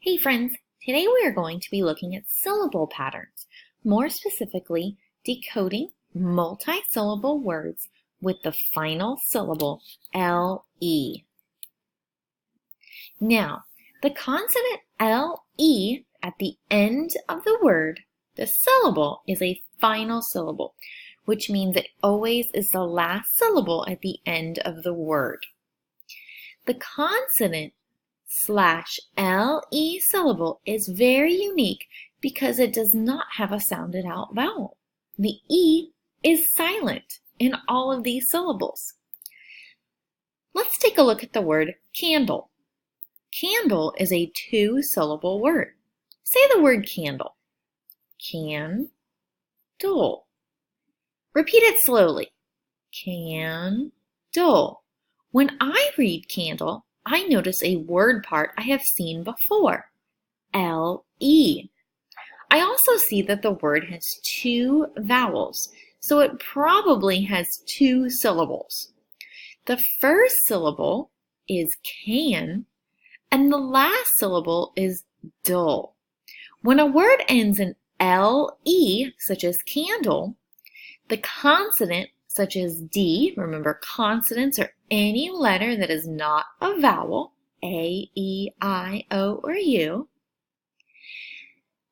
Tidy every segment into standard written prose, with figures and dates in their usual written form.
Hey friends, today we are going to be looking at syllable patterns, more specifically decoding multi-syllable words with the final syllable LE. Now, the consonant LE at the end of the word, the syllable, is a final syllable, which means it always is the last syllable at the end of the word. The consonant /LE syllable is very unique because it does not have a sounded out vowel. The E is silent in all of these syllables. Let's take a look at the word candle. Candle is a two-syllable word. Say the word candle. Can-dle. Repeat it slowly. Can-dle. When I read candle, I notice a word part I have seen before, L-E. I also see that the word has two vowels, so it probably has two syllables. The first syllable is can, and the last syllable is dull. When a word ends in L-E, such as candle, the consonant, such as D, remember consonants are any letter that is not a vowel, A, E, I, O, or U.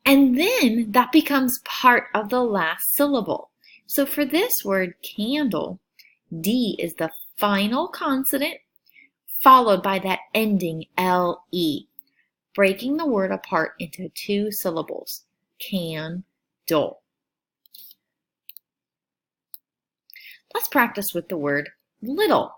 And then that becomes part of the last syllable. So for this word candle, D is the final consonant followed by that ending LE, breaking the word apart into two syllables, can-dle. Let's practice with the word little.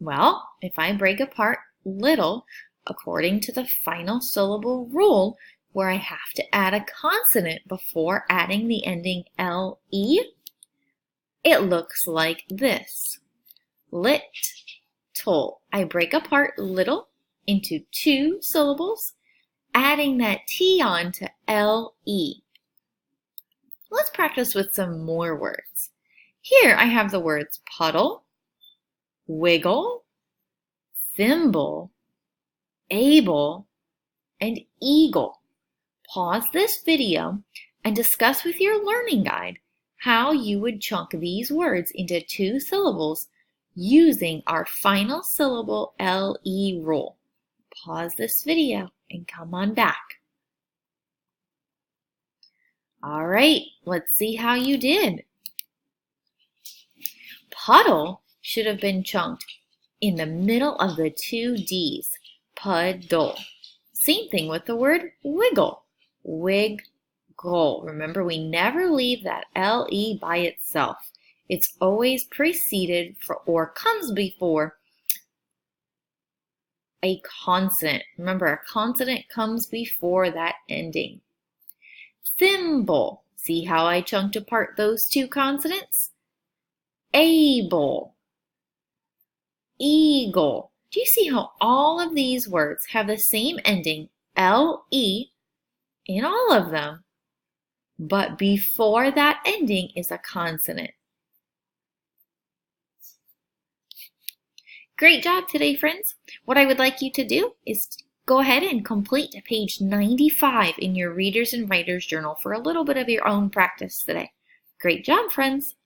Well, if I break apart little according to the final syllable rule, where I have to add a consonant before adding the ending LE, it looks like this. Little. I break apart little into two syllables, adding that T on to LE. Let's practice with some more words. Here I have the words puddle, wiggle, thimble, able, and eagle. Pause this video and discuss with your learning guide how you would chunk these words into two syllables using our final syllable LE rule. Pause this video and come on back. All right, let's see how you did. Puddle should have been chunked in the middle of the two D's, puddle. Same thing with the word wiggle, wiggle. Remember, we never leave that LE by itself. It's always preceded or comes before a consonant. Remember, a consonant comes before that ending. Thimble. See how I chunked apart those two consonants? Able, eagle. Do you see how all of these words have the same ending, LE, in all of them, but before that ending is a consonant? Great job today, friends. What I would like you to do is go ahead and complete page 95 in your Readers and Writers Journal for a little bit of your own practice today. Great job, friends.